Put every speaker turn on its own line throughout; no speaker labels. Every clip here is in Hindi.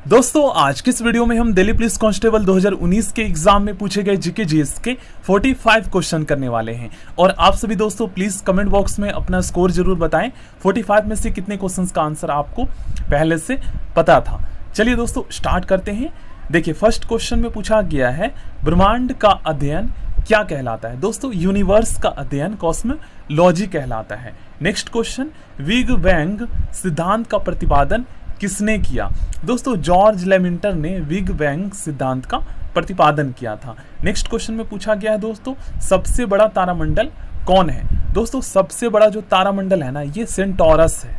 दोस्तों आज के इस वीडियो में हम दिल्ली पुलिस कांस्टेबल 2019 के एग्जाम में पूछे गए जीके जीएस के 45 क्वेश्चन करने वाले हैं। और आप सभी दोस्तों प्लीज कमेंट बॉक्स में अपना स्कोर जरूर बताएं, 45 में से कितने क्वेश्चंस का आंसर आपको पहले से पता था। चलिए दोस्तों स्टार्ट करते हैं। देखिए फर्स्ट क्वेश्चन में पूछा गया है ब्रह्मांड का अध्ययन क्या कहलाता है। दोस्तों यूनिवर्स का अध्ययन कॉस्मोलॉजी कहलाता है। नेक्स्ट क्वेश्चन, बिग बैंग सिद्धांत का प्रतिपादन किसने किया। दोस्तों जॉर्ज लेमिंटर ने बिग बैंग सिद्धांत का प्रतिपादन किया था। नेक्स्ट क्वेश्चन में पूछा गया है दोस्तों सबसे बड़ा तारामंडल कौन है। दोस्तों सबसे बड़ा जो तारामंडल है ना ये सेंटोरस है।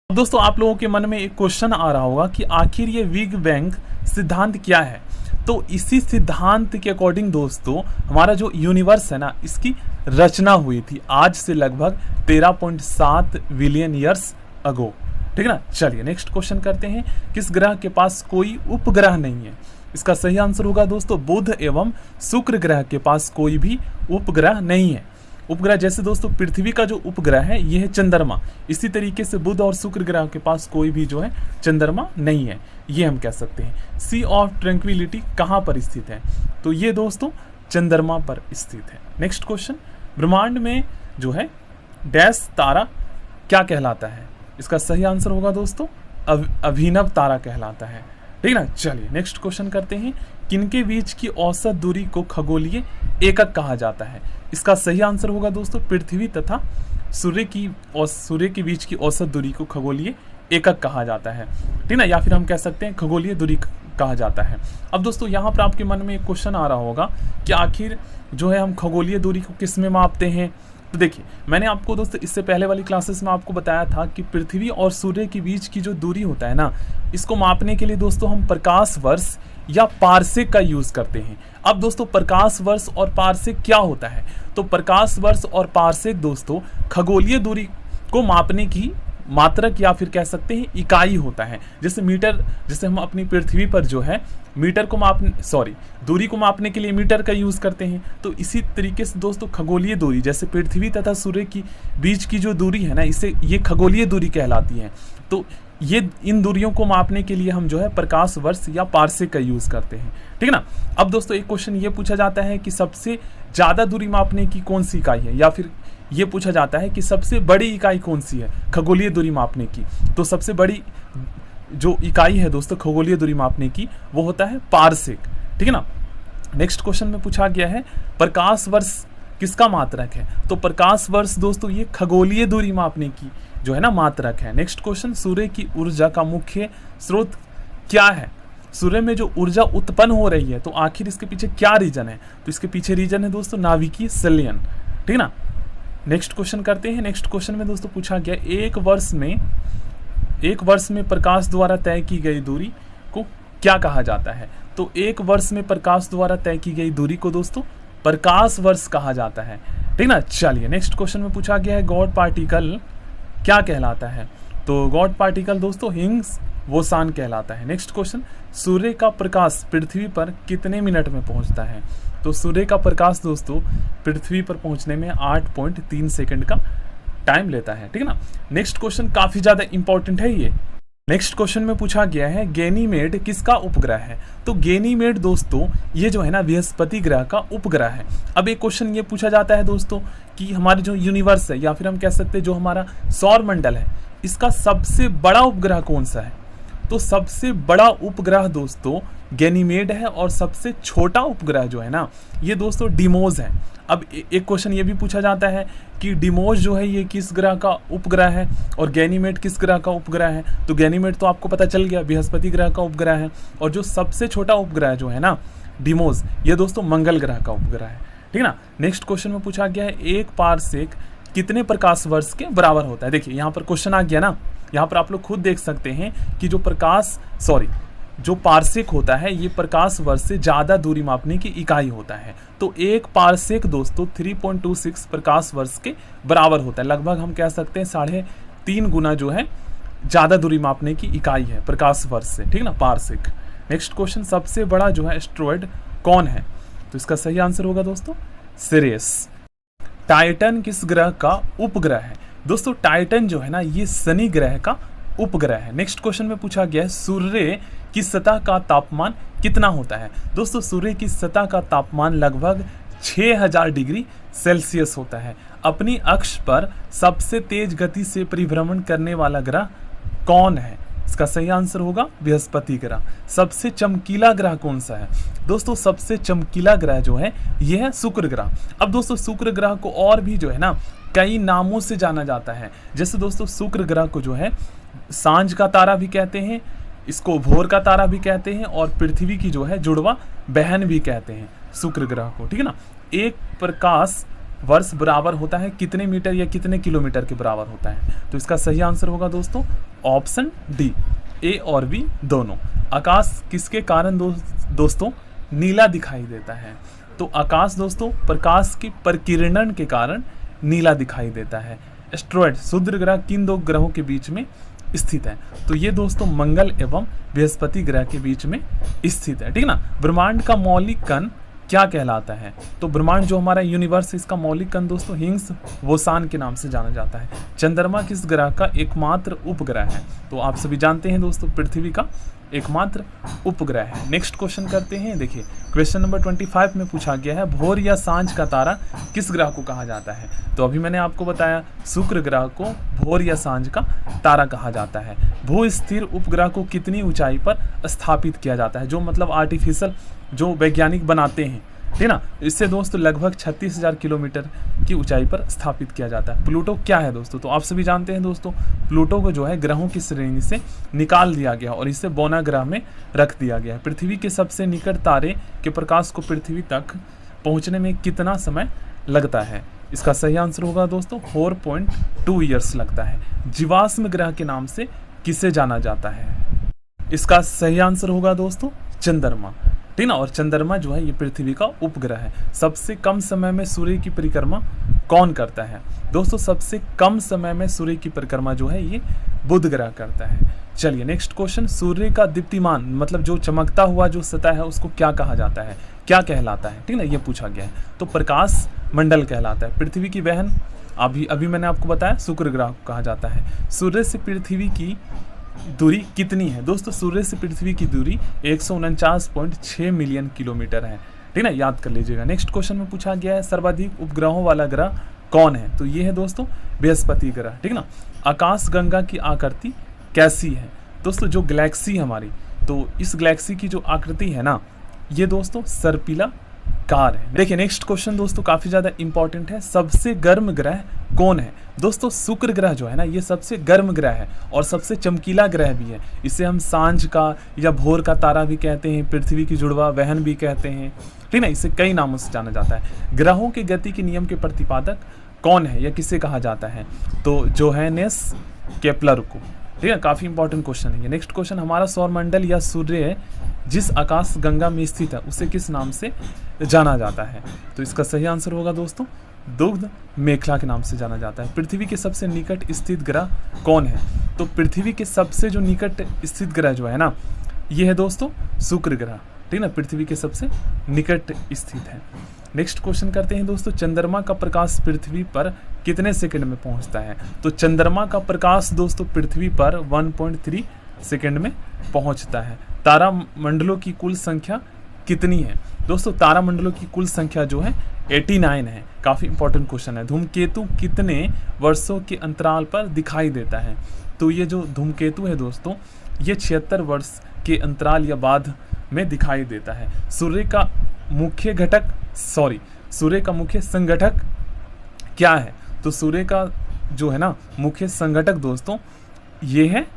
दोस्तों आप लोगों के मन में एक क्वेश्चन आ रहा होगा कि आखिर ये बिग बैंग सिद्धांत क्या है। तो इसी सिद्धांत के अकॉर्डिंग दोस्तों हमारा जो यूनिवर्स है ना इसकी रचना हुई थी आज से लगभग 13.7 बिलियन ईयर्स अगो। ठीक है ना। चलिए नेक्स्ट क्वेश्चन करते हैं। किस ग्रह के पास कोई उपग्रह नहीं है। इसका सही आंसर होगा दोस्तों बुध एवं शुक्र ग्रह के पास कोई भी उपग्रह नहीं है। उपग्रह जैसे दोस्तों पृथ्वी का जो उपग्रह है ये है चंद्रमा, इसी तरीके से बुध और शुक्र ग्रह के पास कोई भी जो है चंद्रमा नहीं है, ये हम कह सकते हैं। सी ऑफ ट्रैंक्विलिटी कहाँ पर स्थित है। तो ये दोस्तों चंद्रमा पर स्थित है। नेक्स्ट क्वेश्चन, ब्रह्मांड में जो है डैश तारा क्या कहलाता है। इसका सही आंसर होगा दोस्तों अभिनव तारा कहलाता है। ठीक ना। चलिए नेक्स्ट क्वेश्चन करते हैं। किनके बीच की औसत दूरी को खगोलीय एकक कहा जाता है। इसका सही आंसर होगा दोस्तों पृथ्वी तथा सूर्य के बीच की औसत दूरी को खगोलीय एकक कहा जाता है। ठीक ना, या फिर हम कह सकते हैं खगोलीय दूरी कहा जाता है। अब दोस्तों यहाँ पर आपके मन में एक क्वेश्चन आ रहा होगा कि आखिर जो है हम खगोलीय दूरी को किस में मापते हैं। तो देखिए मैंने आपको दोस्तों इससे पहले वाली क्लासेस में आपको बताया था कि पृथ्वी और सूर्य के बीच की जो दूरी होता है ना इसको मापने के लिए दोस्तों हम प्रकाश वर्ष या पारसेक का यूज करते हैं। अब दोस्तों प्रकाश वर्ष और पारसेक क्या होता है। तो प्रकाश वर्ष और पारसेक दोस्तों खगोलीय दूरी को मापने की मात्रक या फिर कह सकते हैं इकाई होता है। जैसे मीटर, जैसे हम अपनी पृथ्वी पर जो है मीटर को दूरी को मापने के लिए मीटर का यूज करते हैं। तो इसी तरीके से दोस्तों खगोलीय दूरी जैसे पृथ्वी तथा सूर्य की बीच की जो दूरी है ना इसे ये खगोलीय दूरी कहलाती है। तो ये इन दूरियों को मापने के लिए हम जो है प्रकाश वर्ष या पारसेक का यूज करते हैं। ठीक है ना। अब दोस्तों एक क्वेश्चन ये पूछा जाता है कि सबसे ज्यादा दूरी मापने की कौन सी इकाई है, या फिर ये पूछा जाता है कि सबसे बड़ी इकाई कौन सी है खगोलीय दूरी मापने की। तो सबसे बड़ी जो इकाई है दोस्तों खगोलीय दूरी मापने की वो होता है पारसेक। ठीक है ना। नेक्स्ट क्वेश्चन में पूछा गया है प्रकाश वर्ष किसका मात्रक है। तो प्रकाश वर्ष दोस्तों ये खगोलीय दूरी मापने की जो है ना मात्रक है। नेक्स्ट क्वेश्चन, सूर्य की ऊर्जा का मुख्य स्रोत क्या है। सूर्य में जो ऊर्जा उत्पन्न हो रही है तो आखिर इसके पीछे क्या रीजन है। तो इसके पीछे रीजन है दोस्तों नाभिकीय संलयन। ठीक है ना। नेक्स्ट क्वेश्चन करते हैं। नेक्स्ट क्वेश्चन में दोस्तों पूछा गया एक वर्ष में प्रकाश द्वारा तय की गई दूरी को क्या कहा जाता है। तो एक वर्ष में प्रकाश द्वारा तय की गई दूरी को दोस्तों प्रकाश वर्ष कहा जाता है। ठीक ना। चलिए नेक्स्ट क्वेश्चन में पूछा गया है गॉड पार्टिकल क्या कहलाता है। तो गॉड पार्टिकल दोस्तों हिग्स बोसान कहलाता है। नेक्स्ट क्वेश्चन, सूर्य का प्रकाश पृथ्वी पर कितने मिनट में पहुंचता है। तो सूर्य का प्रकाश दोस्तों पृथ्वी पर पहुंचने में 8.3 सेकंड का टाइम लेता है। ठीक है ना। नेक्स्ट क्वेश्चन काफी ज्यादा इंपॉर्टेंट है ये। नेक्स्ट क्वेश्चन में पूछा गया है गैनीमेड किसका उपग्रह है। तो गैनीमेड दोस्तों ये जो है ना बृहस्पति ग्रह का उपग्रह है। अब एक क्वेश्चन ये पूछा जाता है दोस्तों कि हमारे जो यूनिवर्स है या फिर हम कह सकते हैं जो हमारा सौर मंडल है इसका सबसे बड़ा उपग्रह कौन सा है। तो सबसे बड़ा उपग्रह दोस्तों गैनीमेड है और सबसे छोटा उपग्रह जो है ना ये दोस्तों डिमोज है। अब एक क्वेश्चन ये भी पूछा जाता है कि डिमोज जो है ये किस ग्रह का उपग्रह है और गैनीमेड किस ग्रह का उपग्रह है। तो गैनीमेड तो आपको पता चल गया बृहस्पति ग्रह का उपग्रह है, और जो सबसे छोटा उपग्रह जो है ना डिमोज ये दोस्तों मंगल ग्रह का उपग्रह है। ठीक है ना। नेक्स्ट क्वेश्चन में पूछा गया है एक पारसेक कितने प्रकाश वर्ष के बराबर होता है। देखिए यहाँ पर क्वेश्चन आ गया ना, यहाँ पर आप लोग खुद देख सकते हैं कि जो पारसेक होता है ये प्रकाश वर्ष से ज्यादा दूरी मापने की इकाई होता है। तो एक पारसेक दोस्तों 3.26 प्रकाश वर्ष के बराबर होता है। लगभग हम कह सकते हैं 3.5 गुना जो है ज्यादा दूरी मापने की इकाई है प्रकाश वर्ष से। ठीक ना पारसेक। नेक्स्ट क्वेश्चन, सबसे बड़ा जो है एस्ट्रॉयड कौन है। तो इसका सही आंसर होगा दोस्तों सिरियस। टाइटन किस ग्रह का उपग्रह है। दोस्तों टाइटन जो है ना ये शनि ग्रह का उपग्रह है। नेक्स्ट क्वेश्चन में पूछा गया है सूर्य की सतह का तापमान कितना होता है। दोस्तों सूर्य की सतह का तापमान लगभग 6000 डिग्री सेल्सियस होता है। अपनी अक्ष पर सबसे तेज गति से परिभ्रमण करने वाला ग्रह कौन है? इसका सही आंसर होगा बृहस्पति ग्रह। सबसे चमकीला ग्रह कौन सा है? दोस्तों सबसे चमकीला ग्रह जो है यह है शुक्र ग्रह। अब दोस्तों शुक्र ग्रह को और भी जो है ना कई नामों से जाना जाता है। जैसे दोस्तों शुक्र ग्रह को जो है सांझ का तारा भी कहते हैं, इसको भोर का तारा भी कहते हैं, और पृथ्वी की जो है जुड़वा बहन भी कहते हैं शुक्र ग्रह को, ठीक है ना। एक प्रकाश वर्ष बराबर होता है कितने मीटर या कितने किलोमीटर के बराबर होता है? तो इसका सही आंसर होगा दोस्तों ऑप्शन डी, ए और बी दोनों। आकाश किसके कारण दोस्तों नीला दिखाई देता है? तो आकाश दोस्तों प्रकाश की प्रकीर्णन के कारण नीला दिखाई देता है। एस्ट्रॉयड क्षुद्र ग्रह किन दो ग्रहों के बीच में स्थित है? तो ये दोस्तों मंगल एवं बृहस्पति ग्रह के बीच में स्थित है, ठीक ना। ब्रह्मांड का मौलिक कण क्या कहलाता है? तो ब्रह्मांड जो हमारा यूनिवर्स है इसका मौलिक कण दोस्तों हिग्स बोसान के नाम से जाना जाता है। चंद्रमा किस ग्रह का एकमात्र उपग्रह है? तो आप सभी जानते हैं दोस्तों पृथ्वी का एकमात्र उपग्रह है। नेक्स्ट क्वेश्चन करते हैं। देखिए क्वेश्चन नंबर 25 में पूछा गया है भोर या सांझ का तारा किस ग्रह को कहा जाता है? तो अभी मैंने आपको बताया शुक्र ग्रह को भोर या सांझ का तारा कहा जाता है। भू स्थिर उपग्रह को कितनी ऊंचाई पर स्थापित किया जाता है? जो मतलब आर्टिफिशियल जो वैज्ञानिक बनाते हैं, ठीक ना, इससे दोस्तों लगभग 36,000 किलोमीटर की ऊंचाई पर स्थापित किया जाता है। प्लूटो क्या है दोस्तों? तो आप सभी जानते हैं दोस्तों प्लूटो को जो है ग्रहों की श्रेणी से निकाल दिया गया और इसे बौना ग्रह में रख दिया गया है। पृथ्वी के सबसे निकट तारे के प्रकाश को पृथ्वी तक पहुंचने में कितना समय लगता है? इसका सही आंसर होगा दोस्तों 4.2 ईयर्स लगता है। जीवाश्म ग्रह के नाम से किसे जाना जाता है? इसका सही आंसर होगा दोस्तों चंद्रमा, ठीक ना। और चंद्रमा जो है ये पृथ्वी का उपग्रह है। सबसे कम समय में सूर्य की परिक्रमा कौन करता है? दोस्तों सबसे कम समय में सूर्य की परिक्रमा जो है ये बुध ग्रह करता है। चलिए नेक्स्ट क्वेश्चन, सूर्य का दीप्तिमान मतलब जो चमकता हुआ जो सतह है उसको क्या कहा जाता है, क्या कहलाता है, ठीक ना, ये पूछा गया है। तो प्रकाश मंडल कहलाता है। पृथ्वी की बहन अभी मैंने आपको बताया शुक्र ग्रह को कहा जाता है। सूर्य से पृथ्वी की दूरी कितनी है? दोस्तों सूर्य से पृथ्वी की दूरी 149.6 मिलियन किलोमीटर है, ठीक ना, याद कर लीजिएगा। नेक्स्ट क्वेश्चन में पूछा गया है सर्वाधिक उपग्रहों वाला ग्रह कौन है? तो ये है दोस्तों बृहस्पति ग्रह, ठीक ना। आकाश गंगा की आकृति कैसी है? दोस्तों जो गैलेक्सी हमारी, तो इस गैलेक्सी की जो आकृति है ना ये दोस्तों सर्पिला कार है। देखिए नेक्स्ट क्वेश्चन दोस्तों काफी ज्यादा इंपॉर्टेंट है। सबसे गर्म ग्रह कौन है? दोस्तों शुक्र ग्रह जो है ना ये सबसे गर्म ग्रह है और सबसे चमकीला ग्रह भी है। इसे हम सांझ का या भोर का तारा भी कहते हैं, पृथ्वी की जुड़वा बहन भी कहते हैं, ठीक ना। इसे कई नामों से जाना जाता है। ग्रहों के गति के नियम के प्रतिपादक कौन है या किसे कहा जाता है? तो जोहानेस केपलर को, ठीक है। काफी इंपॉर्टेंट क्वेश्चन है ये। नेक्स्ट क्वेश्चन, हमारा सौरमंडल या सूर्य जिस आकाश गंगा में स्थित है उसे किस नाम से जाना जाता है? तो इसका सही आंसर होगा दोस्तों दुग्ध मेखला के नाम से जाना जाता है। पृथ्वी के सबसे निकट स्थित ग्रह कौन है? तो पृथ्वी के सबसे जो निकट स्थित ग्रह जो है ना ये है दोस्तों शुक्र ग्रह, ठीक ना, पृथ्वी के सबसे निकट स्थित है। नेक्स्ट क्वेश्चन करते हैं दोस्तों, चंद्रमा का प्रकाश पृथ्वी पर कितने सेकंड में पहुंचता है? तो चंद्रमा का प्रकाश दोस्तों पृथ्वी पर 1.3 सेकंड में पहुंचता है। तारा मंडलों की कुल संख्या कितनी है? दोस्तों तारा मंडलों की कुल संख्या जो है 89 है। काफी इंपॉर्टेंट क्वेश्चन है। धूमकेतु कितने वर्षों के अंतराल पर दिखाई देता है? तो ये जो धूमकेतु है दोस्तों ये 76 वर्ष के अंतराल या बाद में दिखाई देता है। सूर्य का मुख्य संगठक क्या है? तो सूर्य का जो है ना मुख्य संगठक दोस्तों ये है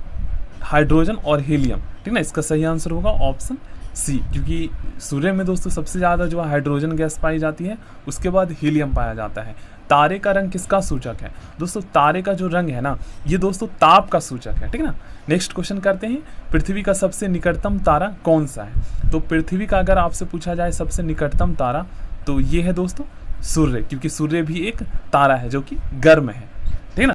हाइड्रोजन और हीलियम, ठीक ना। इसका सही आंसर होगा ऑप्शन सी, क्योंकि सूर्य में दोस्तों सबसे ज़्यादा जो हाइड्रोजन गैस पाई जाती है उसके बाद हीलियम पाया जाता है। तारे का रंग किसका सूचक है? दोस्तों तारे का जो रंग है ना ये दोस्तों ताप का सूचक है, ठीक है ना। नेक्स्ट क्वेश्चन करते हैं, पृथ्वी का सबसे निकटतम तारा कौन सा है? तो पृथ्वी का अगर आपसे पूछा जाए सबसे निकटतम तारा तो ये है दोस्तों सूर्य, क्योंकि सूर्य भी एक तारा है जो कि गर्म है।